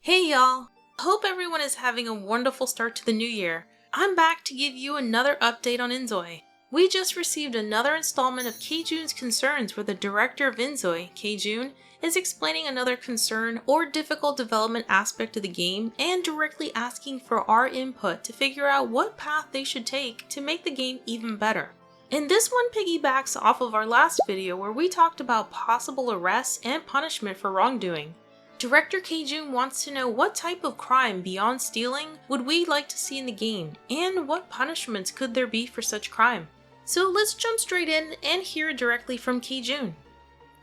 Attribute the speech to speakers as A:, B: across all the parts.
A: Hey y'all! Hope everyone is having a wonderful start to the new year. I'm back to give you another update on inZOI. We just received another installment of K-June's concerns where the director of inZOI, K-June, is explaining another concern or difficult development aspect of the game and directly asking for our input to figure out what path they should take to make the game even better. And this one piggybacks off of our last video where we talked about possible arrests and punishment for wrongdoing. Director K-June wants to know what type of crime beyond stealing would we like to see in the game, and what punishments could there be for such crime. So let's jump straight in and hear directly from K-June.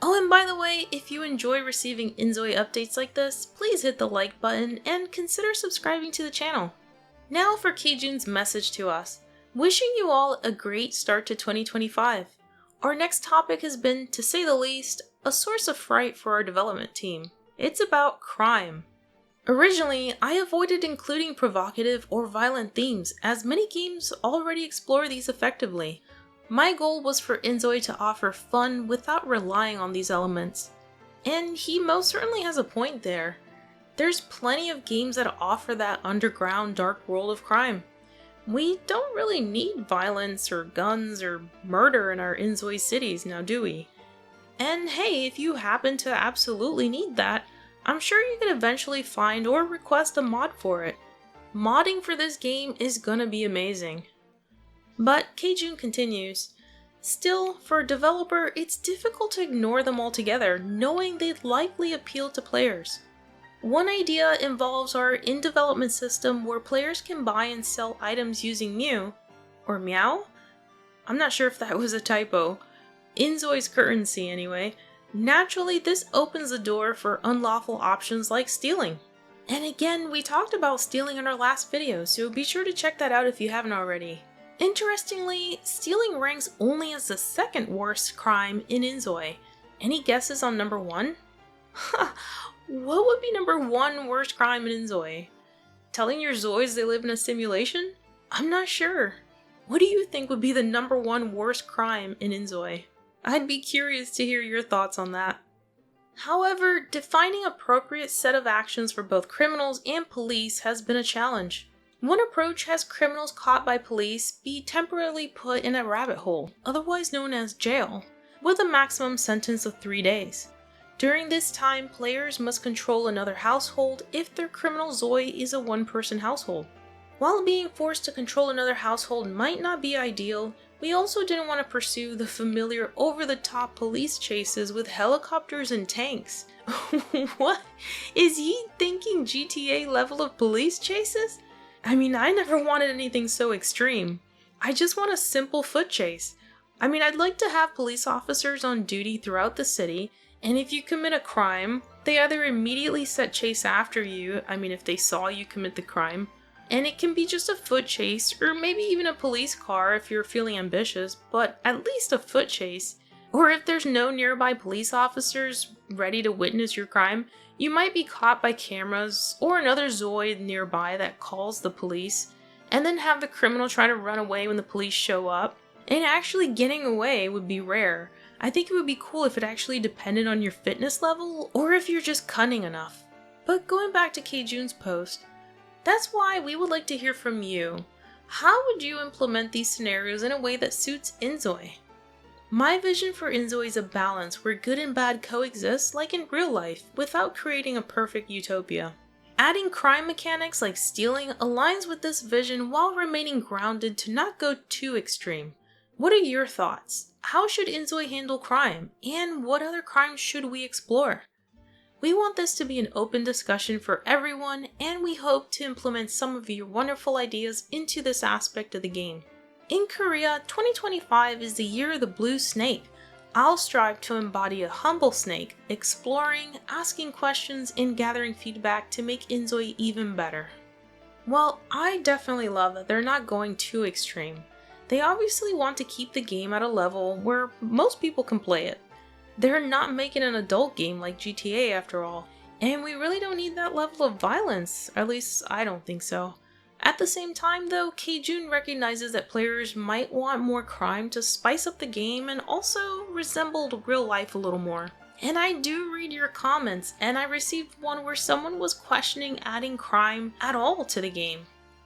A: Oh, and by the way, if you enjoy receiving inZOI updates like this, please hit the like button and consider subscribing to the channel. Now for K-June's message to us. Wishing you all a great start to 2025. Our next topic has been, to say the least, a source of fright for our development team. It's about crime. Originally, I avoided including provocative or violent themes, as many games already explore these effectively. My goal was for inZOI to offer fun without relying on these elements. And he most certainly has a point there. There's plenty of games that offer that underground dark world of crime. We don't really need violence or guns or murder in our inZOI cities, now do we? And hey, if you happen to absolutely need that, I'm sure you could eventually find or request a mod for it. Modding for this game is gonna be amazing. But K-June continues, still, for a developer, it's difficult to ignore them altogether, knowing they'd likely appeal to players. One idea involves our in-development system where players can buy and sell items using Mew, or Meow? I'm not sure if that was a typo. inZOI's currency anyway. Naturally, this opens the door for unlawful options like stealing. And again, we talked about stealing in our last video, so be sure to check that out if you haven't already. Interestingly, stealing ranks only as the second worst crime in inZOI. Any guesses on number 1? What would be number 1 worst crime in inZOI? Telling your Zoids they live in a simulation? I'm not sure. What do you think would be the number 1 worst crime in inZOI? I'd be curious to hear your thoughts on that. However, defining an appropriate set of actions for both criminals and police has been a challenge. One approach has criminals caught by police be temporarily put in a rabbit hole, otherwise known as jail, with a maximum sentence of 3 days. During this time, players must control another household if their criminal Zoi is a one-person household. While being forced to control another household might not be ideal, we also didn't want to pursue the familiar over-the-top police chases with helicopters and tanks. What? Is he thinking GTA level of police chases? I mean, I never wanted anything so extreme. I just want a simple foot chase. I mean, I'd like to have police officers on duty throughout the city, and if you commit a crime, they either immediately set chase after you, I mean if they saw you commit the crime, and it can be just a foot chase, or maybe even a police car if you're feeling ambitious, but at least a foot chase. Or if there's no nearby police officers ready to witness your crime, you might be caught by cameras or another Zoid nearby that calls the police, and then have the criminal try to run away when the police show up. And actually getting away would be rare. I think it would be cool if it actually depended on your fitness level, or if you're just cunning enough. But going back to K-June's post, that's why we would like to hear from you. How would you implement these scenarios in a way that suits inZOI? My vision for inZOI is a balance where good and bad coexist like in real life without creating a perfect utopia. Adding crime mechanics like stealing aligns with this vision while remaining grounded to not go too extreme. What are your thoughts? How should inZOI handle crime? And what other crimes should we explore? We want this to be an open discussion for everyone, and we hope to implement some of your wonderful ideas into this aspect of the game. In Korea, 2025 is the year of the blue snake. I'll strive to embody a humble snake, exploring, asking questions, and gathering feedback to make inZOI even better. Well, I definitely love that they're not going too extreme. They obviously want to keep the game at a level where most people can play it. They're not making an adult game like GTA after all, and we really don't need that level of violence, at least I don't think so. At the same time though, K-June recognizes that players might want more crime to spice up the game and also resemble real life a little more. And I do read your comments, and I received one where someone was questioning adding crime at all to the game.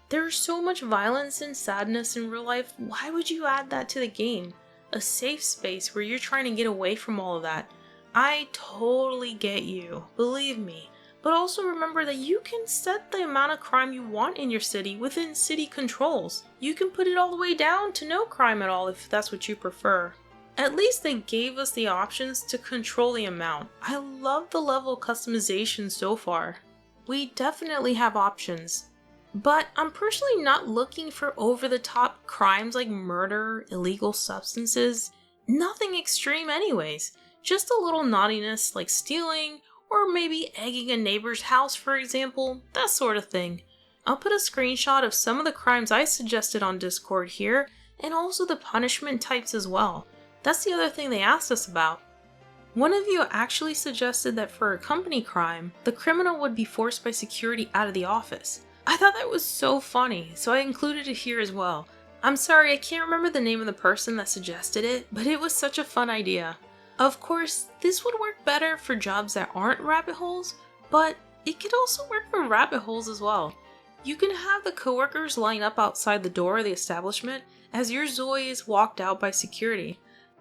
A: There's so much violence and sadness in real life, why would you add that to the game? A safe space where you're trying to get away from all of that. I totally get you, believe me. But also remember that you can set the amount of crime you want in your city within city controls. You can put it all the way down to no crime at all if that's what you prefer. At least they gave us the options to control the amount. I love the level of customization so far. We definitely have options. But I'm personally not looking for over-the-top crimes like murder, illegal substances. Nothing extreme anyways. Just a little naughtiness like stealing, or maybe egging a neighbor's house for example, that sort of thing. I'll put a screenshot of some of the crimes I suggested on Discord here, and also the punishment types as well. That's the other thing they asked us about. One of you actually suggested that for a company crime, the criminal would be forced by security out of the office. I thought that was so funny, so I included it here as well. I'm sorry, I can't remember the name of the person that suggested it, but it was such a fun idea. Of course, this would work better for jobs that aren't rabbit holes, but it could also work for rabbit holes as well. You can have the coworkers line up outside the door of the establishment as your ZOI is walked out by security.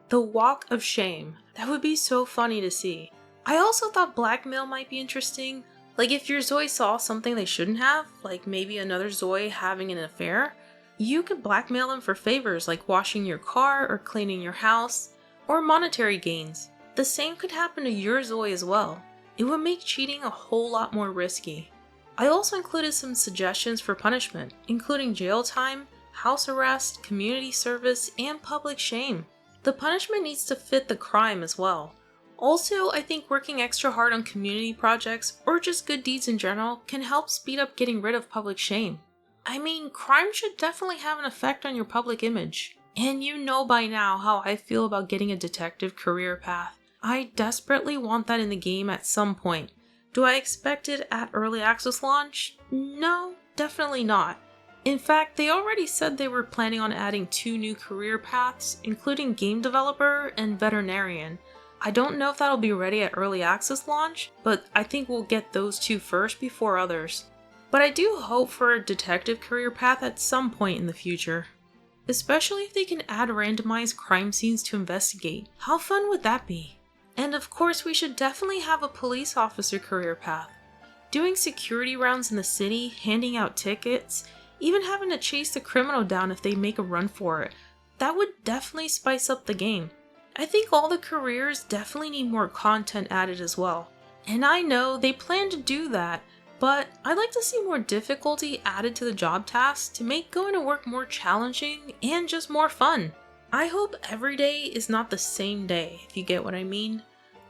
A: The walk of shame. That would be so funny to see. I also thought blackmail might be interesting. Like if your ZOI saw something they shouldn't have, like maybe another ZOI having an affair, you could blackmail them for favors like washing your car or cleaning your house, or monetary gains. The same could happen to your ZOI as well. It would make cheating a whole lot more risky. I also included some suggestions for punishment, including jail time, house arrest, community service, and public shame. The punishment needs to fit the crime as well. Also, I think working extra hard on community projects, or just good deeds in general, can help speed up getting rid of public shame. I mean, crime should definitely have an effect on your public image. And you know by now how I feel about getting a detective career path. I desperately want that in the game at some point. Do I expect it at early access launch? No, definitely not. In fact, they already said they were planning on adding 2 new career paths, including game developer and veterinarian. I don't know if that'll be ready at early access launch, but I think we'll get those 2 first before others. But I do hope for a detective career path at some point in the future. Especially if they can add randomized crime scenes to investigate. How fun would that be? And of course, we should definitely have a police officer career path. Doing security rounds in the city, handing out tickets, even having to chase the criminal down if they make a run for it. That would definitely spice up the game. I think all the careers definitely need more content added as well. And I know they plan to do that, but I'd like to see more difficulty added to the job tasks to make going to work more challenging and just more fun. I hope every day is not the same day, if you get what I mean.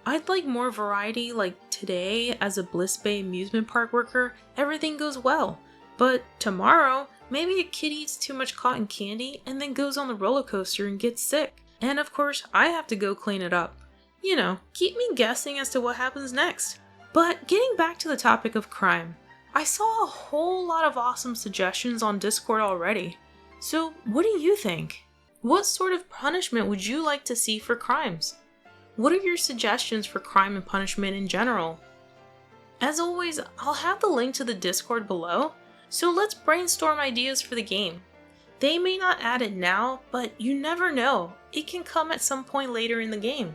A: I'd like more variety, like today as a Bliss Bay amusement park worker, everything goes well. But tomorrow, maybe a kid eats too much cotton candy and then goes on the roller coaster and gets sick. And of course, I have to go clean it up. You know, keep me guessing as to what happens next. But getting back to the topic of crime, I saw a whole lot of awesome suggestions on Discord already. So what do you think? What sort of punishment would you like to see for crimes? What are your suggestions for crime and punishment in general? As always, I'll have the link to the Discord below. So let's brainstorm ideas for the game. They may not add it now, but you never know. It can come at some point later in the game.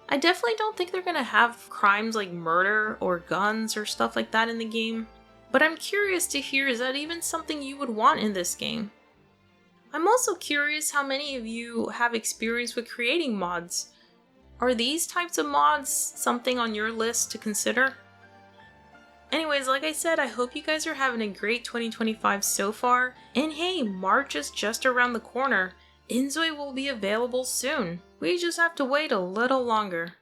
A: I definitely don't think they're gonna have crimes like murder or guns or stuff like that in the game, but I'm curious to hear, is that even something you would want in this game? I'm also curious how many of you have experience with creating mods. Are these types of mods something on your list to consider? Anyways, like I said, I hope you guys are having a great 2025 so far. And hey, March is just around the corner. inZOI will be available soon. We just have to wait a little longer.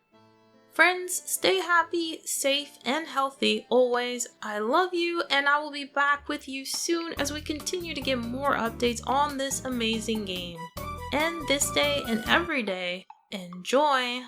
A: Friends, stay happy, safe, and healthy always. I love you, and I will be back with you soon as we continue to get more updates on this amazing game. And this day and every day, enjoy!